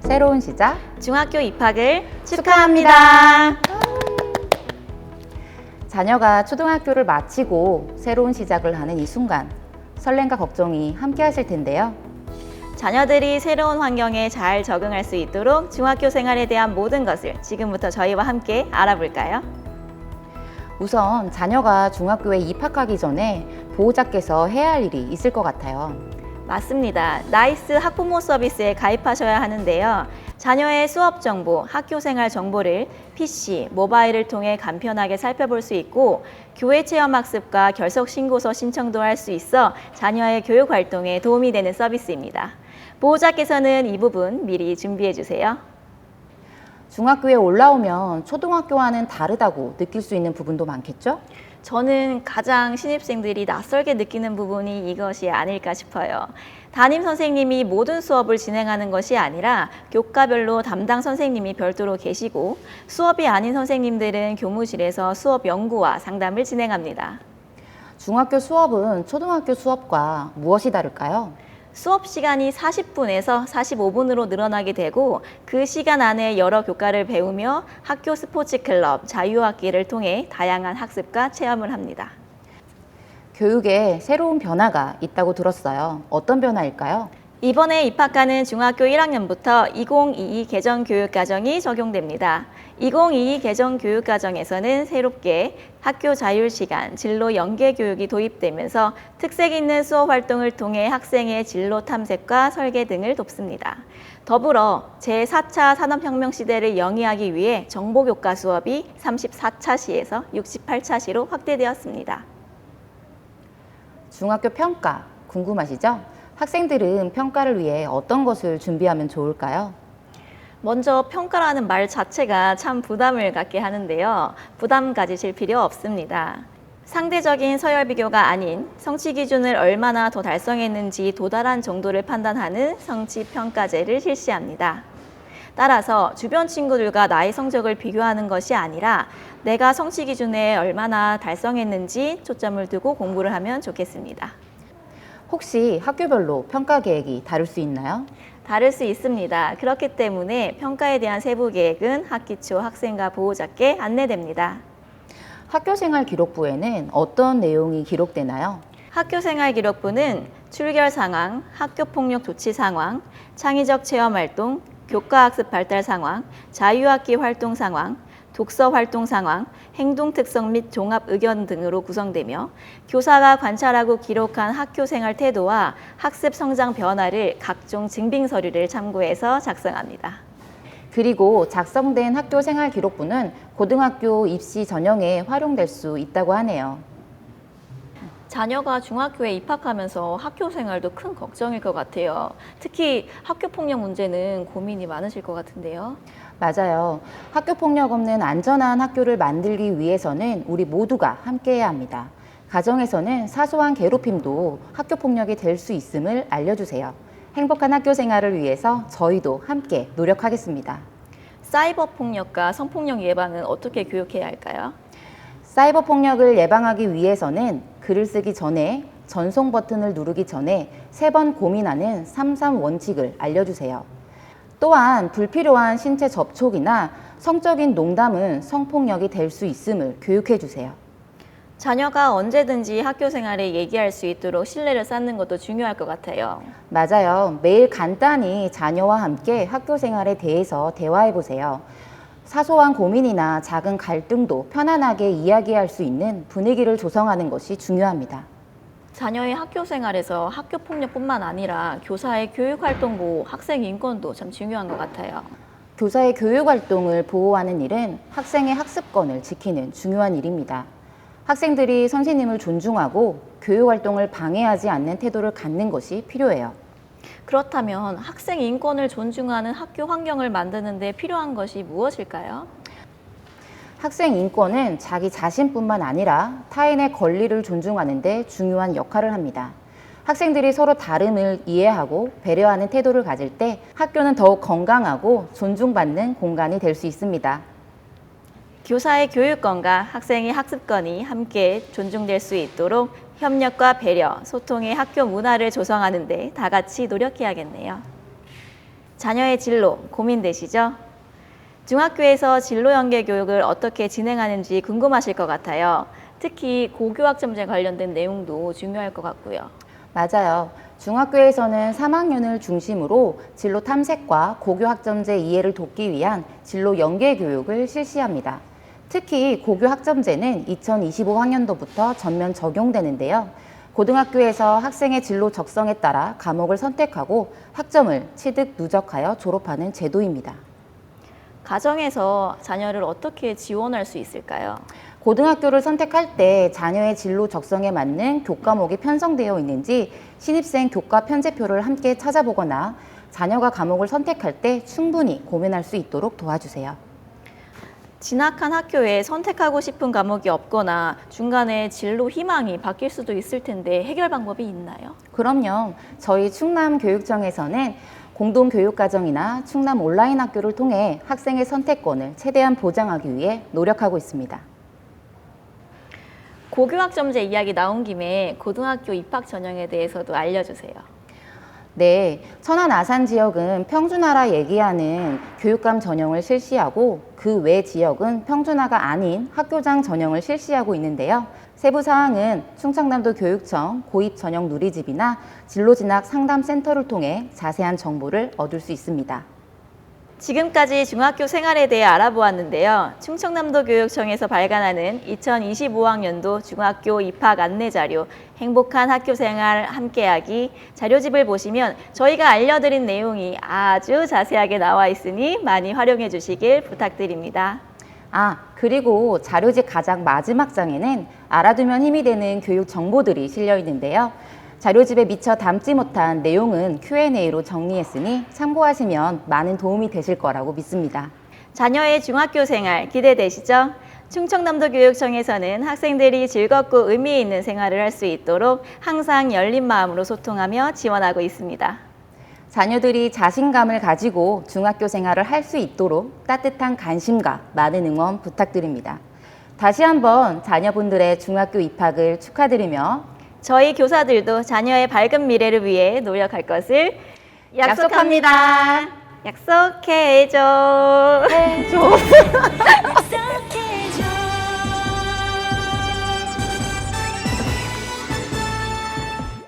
새로운 시작 중학교 입학을 축하합니다. 자녀가 초등학교를 마치고 새로운 시작을 하는 이 순간 설렘과 걱정이 함께 하실 텐데요. 자녀들이 새로운 환경에 잘 적응할 수 있도록 중학교 생활에 대한 모든 것을 지금부터 저희와 함께 알아볼까요? 우선 자녀가 중학교에 입학하기 전에 보호자께서 해야 할 일이 있을 것 같아요. 맞습니다. 나이스 학부모 서비스에 가입하셔야 하는데요. 자녀의 수업 정보, 학교 생활 정보를 PC, 모바일을 통해 간편하게 살펴볼 수 있고 교회 체험 학습과 결석 신고서 신청도 할 수 있어 자녀의 교육 활동에 도움이 되는 서비스입니다. 보호자께서는 이 부분 미리 준비해 주세요. 중학교에 올라오면 초등학교와는 다르다고 느낄 수 있는 부분도 많겠죠? 저는 가장 신입생들이 낯설게 느끼는 부분이 이것이 아닐까 싶어요. 담임 선생님이 모든 수업을 진행하는 것이 아니라 교과별로 담당 선생님이 별도로 계시고 수업이 아닌 선생님들은 교무실에서 수업 연구와 상담을 진행합니다. 중학교 수업은 초등학교 수업과 무엇이 다를까요? 수업 시간이 40분에서 45분으로 늘어나게 되고 그 시간 안에 여러 교과를 배우며 학교 스포츠 클럽, 자유학기를 통해 다양한 학습과 체험을 합니다. 교육에 새로운 변화가 있다고 들었어요. 어떤 변화일까요? 이번에 입학하는 중학교 1학년부터 2022 개정교육과정이 적용됩니다. 2022 개정교육과정에서는 새롭게 학교 자율시간, 진로 연계 교육이 도입되면서 특색 있는 수업 활동을 통해 학생의 진로 탐색과 설계 등을 돕습니다. 더불어 제4차 산업혁명 시대를 영위하기 위해 정보교과 수업이 34차 시에서 68차 시로 확대되었습니다. 중학교 평가 궁금하시죠? 학생들은 평가를 위해 어떤 것을 준비하면 좋을까요? 먼저 평가라는 말 자체가 참 부담을 갖게 하는데요. 부담 가지실 필요 없습니다. 상대적인 서열 비교가 아닌 성취 기준을 얼마나 더 달성했는지 도달한 정도를 판단하는 성취 평가제를 실시합니다. 따라서 주변 친구들과 나의 성적을 비교하는 것이 아니라 내가 성취 기준에 얼마나 달성했는지 초점을 두고 공부를 하면 좋겠습니다. 혹시 학교별로 평가 계획이 다를 수 있나요? 다를 수 있습니다. 그렇기 때문에 평가에 대한 세부 계획은 학기 초 학생과 보호자께 안내됩니다. 학교생활 기록부에는 어떤 내용이 기록되나요? 학교생활 기록부는 출결 상황, 학교폭력 조치 상황, 창의적 체험 활동, 교과학습 발달 상황, 자유학기 활동 상황, 독서 활동 상황, 행동 특성 및 종합 의견 등으로 구성되며 교사가 관찰하고 기록한 학교 생활 태도와 학습 성장 변화를 각종 증빙 서류를 참고해서 작성합니다. 그리고 작성된 학교생활 기록부는 고등학교 입시 전형에 활용될 수 있다고 하네요. 자녀가 중학교에 입학하면서 학교 생활도 큰 걱정일 것 같아요. 특히 학교 폭력 문제는 고민이 많으실 것 같은데요. 맞아요. 학교 폭력 없는 안전한 학교를 만들기 위해서는 우리 모두가 함께해야 합니다. 가정에서는 사소한 괴롭힘도 학교 폭력이 될 수 있음을 알려주세요. 행복한 학교 생활을 위해서 저희도 함께 노력하겠습니다. 사이버 폭력과 성폭력 예방은 어떻게 교육해야 할까요? 사이버 폭력을 예방하기 위해서는 글을 쓰기 전에 전송 버튼을 누르기 전에 3번 고민하는 33 원칙을 알려주세요. 또한 불필요한 신체 접촉이나 성적인 농담은 성폭력이 될 수 있음을 교육해 주세요. 자녀가 언제든지 학교 생활에 얘기할 수 있도록 신뢰를 쌓는 것도 중요할 것 같아요. 맞아요. 매일 간단히 자녀와 함께 학교 생활에 대해서 대화해 보세요. 사소한 고민이나 작은 갈등도 편안하게 이야기할 수 있는 분위기를 조성하는 것이 중요합니다. 자녀의 학교 생활에서 학교 폭력뿐만 아니라 교사의 교육 활동 보호, 학생 인권도 참 중요한 것 같아요. 교사의 교육 활동을 보호하는 일은 학생의 학습권을 지키는 중요한 일입니다. 학생들이 선생님을 존중하고 교육 활동을 방해하지 않는 태도를 갖는 것이 필요해요. 그렇다면 학생 인권을 존중하는 학교 환경을 만드는 데 필요한 것이 무엇일까요? 학생 인권은 자기 자신뿐만 아니라 타인의 권리를 존중하는 데 중요한 역할을 합니다. 학생들이 서로 다름을 이해하고 배려하는 태도를 가질 때 학교는 더욱 건강하고 존중받는 공간이 될 수 있습니다. 교사의 교육권과 학생의 학습권이 함께 존중될 수 있도록 협력과 배려, 소통의 학교 문화를 조성하는 데 다 같이 노력해야겠네요. 자녀의 진로 고민되시죠? 중학교에서 진로 연계 교육을 어떻게 진행하는지 궁금하실 것 같아요. 특히 고교학점제 관련된 내용도 중요할 것 같고요. 맞아요. 중학교에서는 3학년을 중심으로 진로 탐색과 고교학점제 이해를 돕기 위한 진로 연계 교육을 실시합니다. 특히 고교학점제는 2025학년도부터 전면 적용되는데요. 고등학교에서 학생의 진로 적성에 따라 과목을 선택하고 학점을 취득 누적하여 졸업하는 제도입니다. 가정에서 자녀를 어떻게 지원할 수 있을까요? 고등학교를 선택할 때 자녀의 진로 적성에 맞는 교과목이 편성되어 있는지 신입생 교과 편제표를 함께 찾아보거나 자녀가 과목을 선택할 때 충분히 고민할 수 있도록 도와주세요. 진학한 학교에 선택하고 싶은 과목이 없거나 중간에 진로 희망이 바뀔 수도 있을 텐데 해결 방법이 있나요? 그럼요. 저희 충남교육청에서는 공동교육과정이나 충남 온라인 학교를 통해 학생의 선택권을 최대한 보장하기 위해 노력하고 있습니다. 고교학점제 이야기 나온 김에 고등학교 입학 전형에 대해서도 알려주세요. 네, 천안 아산 지역은 평준화라 얘기하는 교육감 전형을 실시하고 그 외 지역은 평준화가 아닌 학교장 전형을 실시하고 있는데요. 세부 사항은 충청남도 교육청 고입 전형 누리집이나 진로진학 상담센터를 통해 자세한 정보를 얻을 수 있습니다. 지금까지 중학교 생활에 대해 알아보았는데요. 충청남도 교육청에서 발간하는 2025학년도 중학교 입학 안내 자료, 행복한 학교 생활 함께하기 자료집을 보시면 저희가 알려드린 내용이 아주 자세하게 나와 있으니 많이 활용해 주시길 부탁드립니다. 그리고 자료집 가장 마지막 장에는 알아두면 힘이 되는 교육 정보들이 실려 있는데요. 자료집에 미처 담지 못한 내용은 Q&A로 정리했으니 참고하시면 많은 도움이 되실 거라고 믿습니다. 자녀의 중학교 생활 기대되시죠? 충청남도 교육청에서는 학생들이 즐겁고 의미 있는 생활을 할 수 있도록 항상 열린 마음으로 소통하며 지원하고 있습니다. 자녀들이 자신감을 가지고 중학교 생활을 할 수 있도록 따뜻한 관심과 많은 응원 부탁드립니다. 다시 한번 자녀분들의 중학교 입학을 축하드리며 저희 교사들도 자녀의 밝은 미래를 위해 노력할 것을 약속합니다. 약속해줘. 해줘.